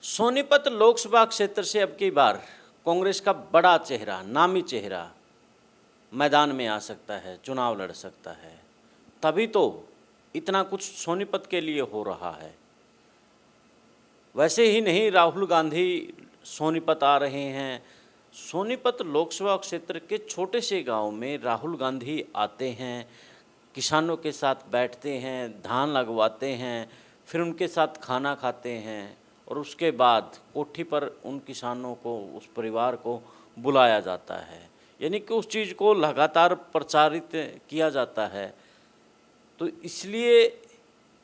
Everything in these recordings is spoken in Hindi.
सोनीपत लोकसभा क्षेत्र से अब की बार कांग्रेस का बड़ा चेहरा, नामी चेहरा मैदान में आ सकता है, चुनाव लड़ सकता है। तभी तो इतना कुछ सोनीपत के लिए हो रहा है। वैसे ही नहीं, राहुल गांधी सोनीपत आ रहे हैं। सोनीपत लोकसभा क्षेत्र के छोटे से गांव में राहुल गांधी आते हैं, किसानों के साथ बैठते हैं, धान लगवाते हैं, फिर उनके साथ खाना खाते हैं और उसके बाद कोठी पर उन किसानों को, उस परिवार को बुलाया जाता है। यानी कि उस चीज़ को लगातार प्रचारित किया जाता है। तो इसलिए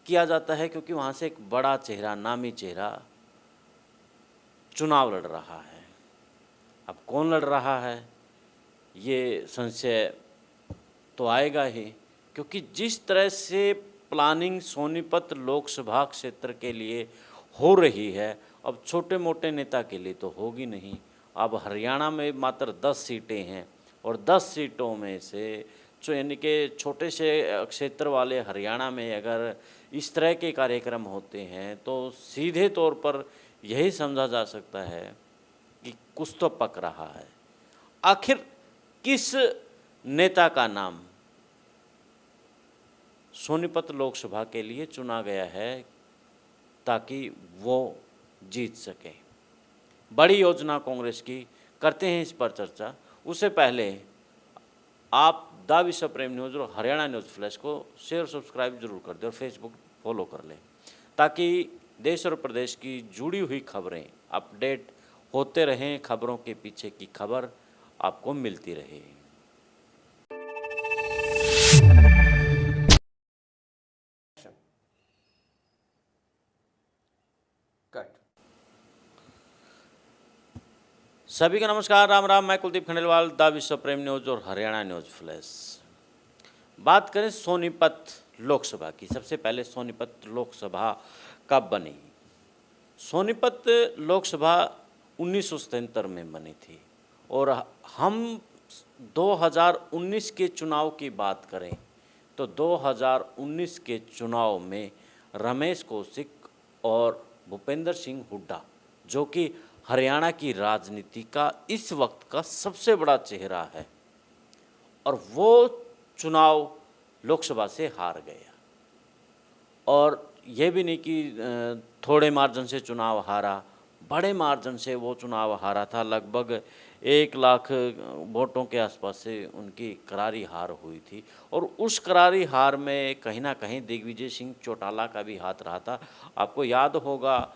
किया जाता है क्योंकि वहाँ से एक बड़ा चेहरा, नामी चेहरा चुनाव लड़ रहा है। अब कौन लड़ रहा है, ये संशय तो आएगा ही, क्योंकि जिस तरह से प्लानिंग सोनीपत लोकसभा क्षेत्र के लिए हो रही है, अब छोटे मोटे नेता के लिए तो होगी नहीं। अब हरियाणा में मात्र 10 सीटें हैं और 10 सीटों में से जो यानी कि छोटे से क्षेत्र वाले हरियाणा में अगर इस तरह के कार्यक्रम होते हैं तो सीधे तौर पर यही समझा जा सकता है कि कुछ तो पक रहा है। आखिर किस नेता का नाम सोनीपत लोकसभा के लिए चुना गया है ताकि वो जीत सके? बड़ी योजना कांग्रेस की, करते हैं इस पर चर्चा। उससे पहले आप द विश्व प्रेम न्यूज़ और हरियाणा न्यूज़ फ्लैश को शेयर सब्सक्राइब जरूर कर दें और फेसबुक फॉलो कर लें, ताकि देश और प्रदेश की जुड़ी हुई खबरें अपडेट होते रहें, खबरों के पीछे की खबर आपको मिलती रहे। कट। सभी का नमस्कार, राम राम। मैं कुलदीप खंडेलवाल, द विश्व प्रेम न्यूज़ और हरियाणा न्यूज़ फ्लैश। बात करें सोनीपत लोकसभा की। सबसे पहले सोनीपत लोकसभा कब बनी? सोनीपत लोकसभा 1977 में बनी थी और हम 2019 के चुनाव की बात करें तो 2019 के चुनाव में रमेश कौशिक और भूपेंद्र सिंह हुड्डा, जो कि हरियाणा की राजनीति का इस वक्त का सबसे बड़ा चेहरा है, और वो चुनाव लोकसभा से हार गया। और ये भी नहीं कि थोड़े मार्जिन से चुनाव हारा, बड़े मार्जिन से वो चुनाव हारा था। लगभग 1 लाख वोटों के आसपास से उनकी करारी हार हुई थी और उस करारी हार में कहीं ना कहीं दिग्विजय सिंह चौटाला का भी हाथ रहा था। आपको याद होगा,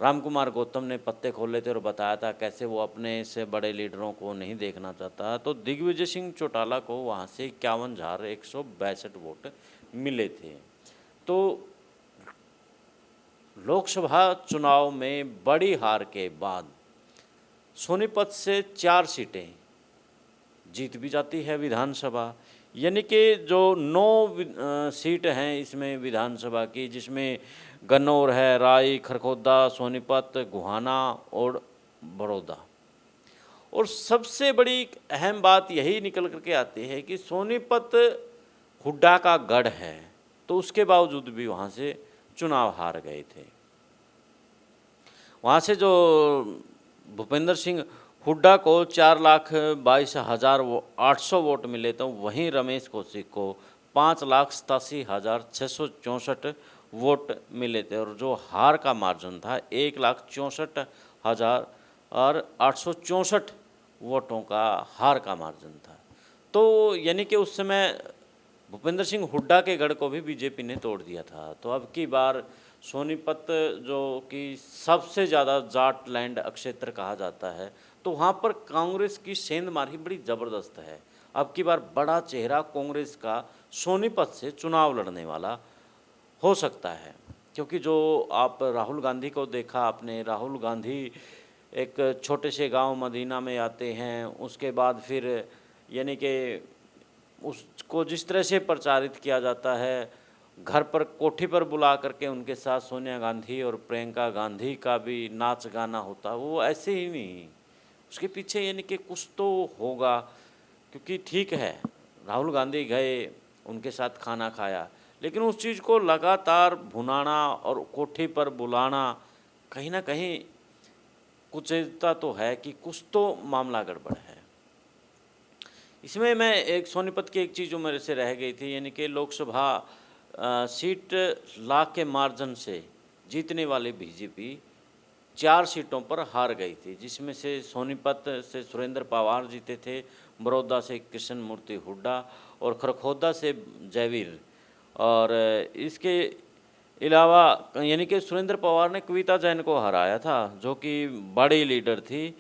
रामकुमार गौतम ने पत्ते खोले थे और बताया था कैसे वो अपने से बड़े लीडरों को नहीं देखना चाहता। तो दिग्विजय सिंह चौटाला को वहाँ से 51,162 वोट मिले थे। तो लोकसभा चुनाव में बड़ी हार के बाद सोनीपत से 4 सीटें जीत भी जाती है विधानसभा। यानी कि जो 9 सीट हैं इसमें विधानसभा की, जिसमें गन्नौर है, राई, खरखोदा, सोनीपत, गुहाना और बड़ौदा। और सबसे बड़ी अहम बात यही निकल करके आती है कि सोनीपत हुड्डा का गढ़ है, तो उसके बावजूद भी वहाँ से चुनाव हार गए थे। वहाँ से जो भूपेंद्र सिंह हुड्डा को 4,22,800 वोट मिले, तो वहीं रमेश कौशिक को 5,87,664 वोट मिले थे और जो हार का मार्जिन था 1,64,864 वोटों का हार का मार्जिन था। तो यानी कि उस समय भूपेंद्र सिंह हुड्डा के गढ़ को भी बीजेपी ने तोड़ दिया था। तो अब की बार सोनीपत, जो कि सबसे ज़्यादा जाट लैंड क्षेत्र कहा जाता है, तो वहाँ पर कांग्रेस की सेंधमारी बड़ी ज़बरदस्त है। अब की बार बड़ा चेहरा कांग्रेस का सोनीपत से चुनाव लड़ने वाला हो सकता है, क्योंकि जो आप राहुल गांधी को देखा आपने, राहुल गांधी एक छोटे से गांव मदीना में आते हैं, उसके बाद फिर यानी कि उसको जिस तरह से प्रचारित किया जाता है, घर पर कोठी पर बुला करके उनके साथ सोनिया गांधी और प्रियंका गांधी का भी नाच गाना होता, वो ऐसे ही नहीं, उसके पीछे यानी कि कुछ तो होगा। क्योंकि ठीक है, राहुल गांधी गए, उनके साथ खाना खाया, लेकिन उस चीज़ को लगातार भुनाना और कोठी पर बुलाना कहीं ना कहीं कुचेता तो है कि कुछ तो मामला गड़बड़ है। इसमें मैं एक सोनीपत की एक चीज़ जो मेरे से रह गई थी, यानी कि लोकसभा सीट लाख के मार्जिन से जीतने वाली बीजेपी 4 सीटों पर हार गई थी, जिसमें से सोनीपत से सुरेंद्र पवार जीते थे, बड़ौदा से कृष्ण मूर्ति हुड्डा और खरखोदा से जयवीर। और इसके अलावा यानी कि सुरेंद्र पवार ने कविता जैन को हराया था, जो कि बड़ी लीडर थी,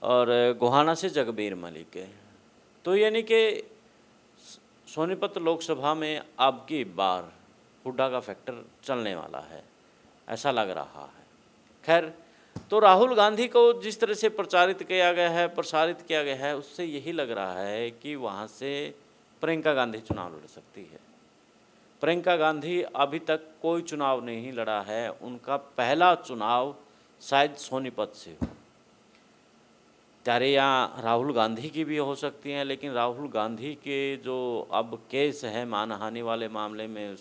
और गोहाना से जगबीर मलिक है। तो यानी कि सोनीपत लोकसभा में अब की बार हुड्डा का फैक्टर चलने वाला है, ऐसा लग रहा है। खैर, तो राहुल गांधी को जिस तरह से प्रसारित किया गया है, उससे यही लग रहा है कि वहाँ से प्रियंका गांधी चुनाव लड़ सकती है। प्रियंका गांधी अभी तक कोई चुनाव नहीं लड़ा है, उनका पहला चुनाव शायद सोनीपत से हो। चाहे यहाँ राहुल गांधी की भी हो सकती हैं, लेकिन राहुल गांधी के जो अब केस है मानहानि वाले मामले में,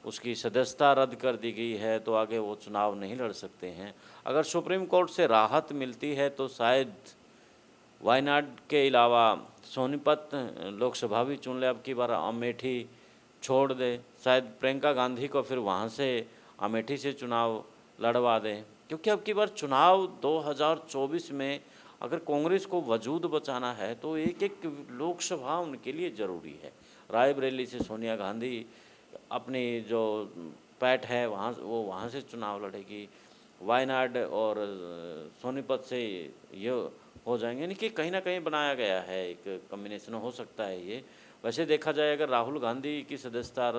उसकी सदस्यता रद्द कर दी गई है, तो आगे वो चुनाव नहीं लड़ सकते हैं। अगर सुप्रीम कोर्ट से राहत मिलती है तो शायद वायनाड के अलावा सोनीपत लोकसभा भी चुन ले, अब की बार अमेठी छोड़ दे, शायद प्रियंका गांधी को फिर वहाँ से अमेठी से चुनाव लड़वा दें, क्योंकि अब की बार चुनाव 2024 में अगर कांग्रेस को वजूद बचाना है तो एक एक लोकसभा उनके लिए ज़रूरी है। रायबरेली से सोनिया गांधी अपनी जो पैठ है वहाँ से चुनाव लड़ेगी, वायनाड और सोनीपत से ये हो जाएंगे, यानी कि कहीं ना कहीं बनाया गया है, एक कम्बिनेशन हो सकता है ये। वैसे देखा जाए, अगर राहुल गांधी की सदस्यता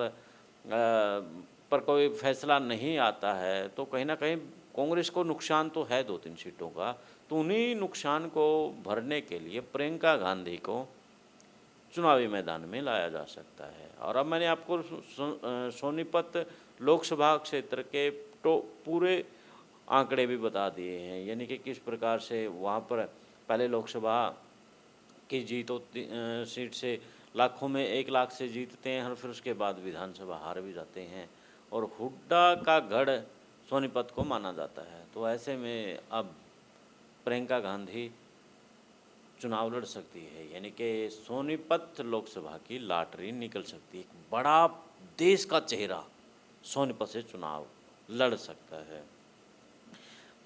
पर कोई फैसला नहीं आता है तो कहीं ना कहीं कांग्रेस को नुकसान तो है 2-3 सीटों का, तो उन्हीं नुकसान को भरने के लिए प्रियंका गांधी को चुनावी मैदान में लाया जा सकता है। और अब मैंने आपको सोनीपत लोकसभा क्षेत्र के तो पूरे आंकड़े भी बता दिए हैं, यानी कि किस प्रकार से वहाँ पर पहले लोकसभा की जीत सीट से लाखों में 1 लाख से जीतते हैं, और फिर उसके बाद विधानसभा हार भी जाते हैं, और हुड्डा का गढ़ सोनीपत को माना जाता है। तो ऐसे में अब प्रियंका गांधी चुनाव लड़ सकती है, यानी कि सोनीपत लोकसभा की लॉटरी निकल सकती है। एक बड़ा देश का चेहरा सोनीपत से चुनाव लड़ सकता है।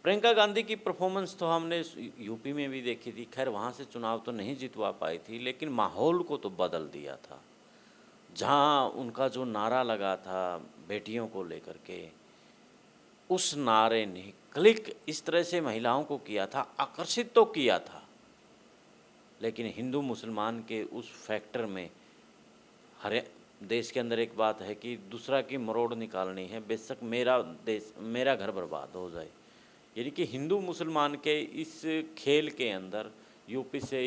प्रियंका गांधी की परफॉर्मेंस तो हमने यूपी में भी देखी थी। खैर, वहाँ से चुनाव तो नहीं जितवा पाई थी, लेकिन माहौल को तो बदल दिया था। जहाँ उनका जो नारा लगा था बेटियों को लेकर के, उस नारे ने क्लिक इस तरह से महिलाओं को किया था, आकर्षित तो किया था, लेकिन हिंदू मुसलमान के उस फैक्टर में हर देश के अंदर एक बात है कि दूसरा की मरोड़ निकालनी है, बेशक मेरा घर बर्बाद हो जाए। यानी कि हिंदू मुसलमान के इस खेल के अंदर यूपी से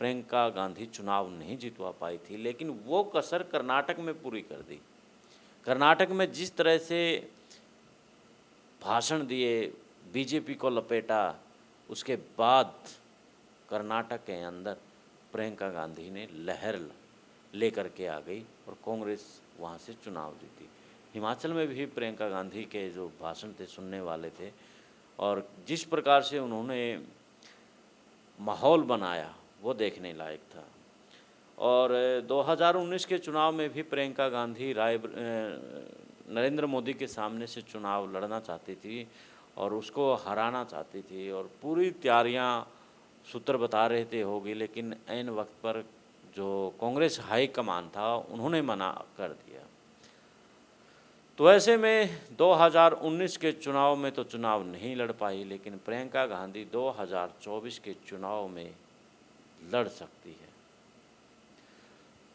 प्रियंका गांधी चुनाव नहीं जितवा पाई थी, लेकिन वो कसर कर्नाटक में पूरी कर दी। कर्नाटक में जिस तरह से भाषण दिए, बीजेपी को लपेटा, उसके बाद कर्नाटक के अंदर प्रियंका गांधी ने लहर लेकर के आ गई और कांग्रेस वहाँ से चुनाव जीती। हिमाचल में भी प्रियंका गांधी के जो भाषण थे सुनने वाले थे, और जिस प्रकार से उन्होंने माहौल बनाया वो देखने लायक था। और 2019 के चुनाव में भी प्रियंका गांधी नरेंद्र मोदी के सामने से चुनाव लड़ना चाहती थी और उसको हराना चाहती थी, और पूरी तैयारियां सूत्र बता रहे थे होगी, लेकिन ऐन वक्त पर जो कांग्रेस हाई कमान था उन्होंने मना कर दिया। तो ऐसे में 2019 के चुनाव में तो चुनाव नहीं लड़ पाई, लेकिन प्रियंका गांधी 2024 के चुनाव में लड़ सकती है।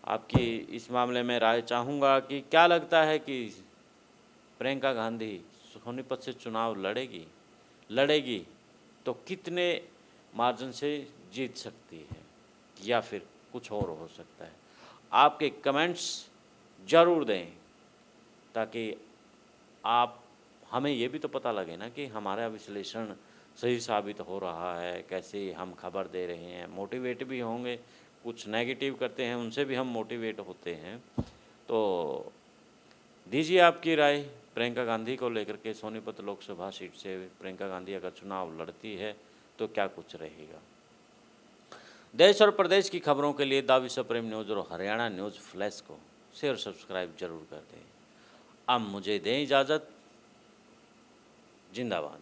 आपकी इस मामले में राय चाहूँगा कि क्या लगता है कि प्रियंका गांधी सोनीपत से चुनाव लड़ेगी तो कितने मार्जिन से जीत सकती है, या फिर कुछ और हो सकता है? आपके कमेंट्स ज़रूर दें, ताकि हमें ये भी तो पता लगे ना कि हमारा विश्लेषण सही साबित हो रहा है, कैसे हम खबर दे रहे हैं। मोटिवेट भी होंगे, कुछ नेगेटिव करते हैं उनसे भी हम मोटिवेट होते हैं। तो दीजिए आपकी राय। प्रियंका गांधी को लेकर के सोनीपत लोकसभा सीट से प्रियंका गांधी अगर चुनाव लड़ती है तो क्या कुछ रहेगा। देश और प्रदेश की खबरों के लिए द विश्व प्रेम न्यूज़ और हरियाणा न्यूज़ फ्लैश को शेयर सब्सक्राइब जरूर कर दें। अब मुझे दें इजाज़त। जिंदाबाद।